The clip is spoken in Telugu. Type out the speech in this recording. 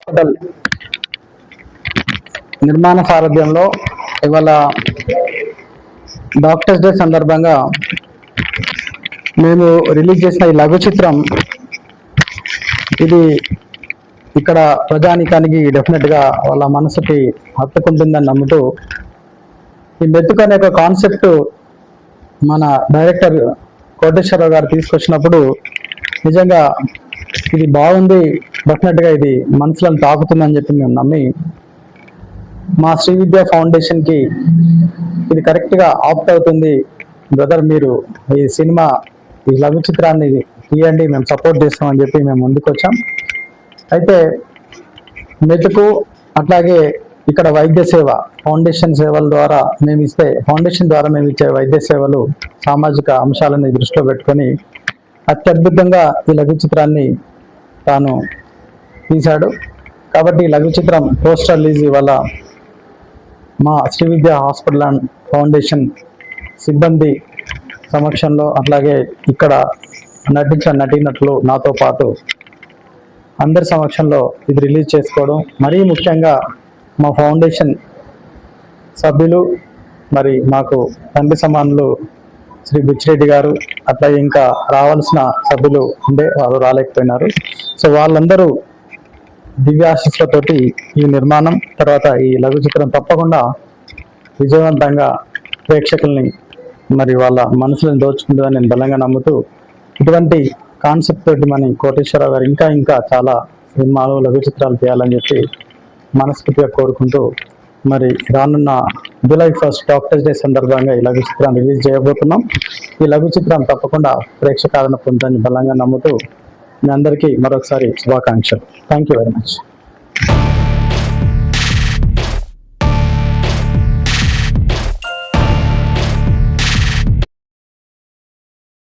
హాస్పిటల్ నిర్మాణ సారథ్యంలో ఇవాళ డాక్టర్స్ డే సందర్భంగా మేము రిలీజ్ చేసిన ఈ లఘు చిత్రం ఇది ఇక్కడ ప్రజానికానికి డెఫినెట్గా వాళ్ళ మనసుకి హత్తుకుంటుందని నమ్ముతూ ఈ మెతుకు అనే ఒక కాన్సెప్ట్ మన డైరెక్టర్ కోటేశ్వరరావు గారు తీసుకొచ్చినప్పుడు నిజంగా ఇది బాగుంది, డెఫినెట్గా ఇది మనసులను తాకుతుందని చెప్పి మేము నమ్మి మా శ్రీ విద్యా ఫౌండేషన్కి ఇది కరెక్ట్గా ఆప్ట్ అవుతుంది బ్రదర్, మీరు ఈ సినిమా ఈ లఘు చిత్రాన్ని తీయండి, మేము సపోర్ట్ చేస్తామని చెప్పి మేము ముందుకు వచ్చాం. అయితే మెతుకు అట్లాగే ఇక్కడ వైద్య సేవ ఫౌండేషన్ సేవల ద్వారా మేము ఇచ్చే వైద్య సేవలు సామాజిక అంశాలను దృష్టిలో పెట్టుకొని అత్యద్భుతంగా ఈ లఘు చిత్రాన్ని తాను తీశాడు. కాబట్టి ఈ లఘు చిత్రం పోస్టర్ రిలీజ్ వల్ల మా శ్రీ విద్యా హాస్పిటల్ అండ్ ఫౌండేషన్ సిబ్బంది సమక్షంలో అట్లాగే ఇక్కడ నటించిన నటీనటులు నాతో పాటు అందరి సమక్షంలో ఇది రిలీజ్ చేసుకోవడం, మరీ ముఖ్యంగా మా ఫౌండేషన్ సభ్యులు మరి మాకు తండ్రి సమానులు శ్రీ బుచ్చిరెడ్డి గారు అట్లాగే ఇంకా రావాల్సిన సభ్యులు ఉండే వాళ్ళు రాలేకపోయినారు. సో వాళ్ళందరూ దివ్యాశీస్సులతోటి ఈ నిర్మాణం తర్వాత ఈ లఘు చిత్రం తప్పకుండా విజయవంతంగా ప్రేక్షకుల్ని మరి వాళ్ళ మనసులను దోచుకుంటుందని నేను బలంగా నమ్ముతూ ఇటువంటి కాన్సెప్ట్ తోటి మన కోటేశ్వరరావు గారు ఇంకా చాలా సినిమాలు లఘు చిత్రాలు తీయాలని చెప్పి మనస్ఫూర్తిగా కోరుకుంటూ మరి రానున్న జూలై 1 డాక్టర్స్ డే సందర్భంగా ఈ లఘు చిత్రాన్ని రిలీజ్ చేయబోతున్నాం. ఈ లఘు చిత్రం తప్పకుండా ప్రేక్షకాదరణ పొందుతుందని బలంగా నమ్ముతూ మీ అందరికీ మరొకసారి శుభాకాంక్షలు. Thank you very much.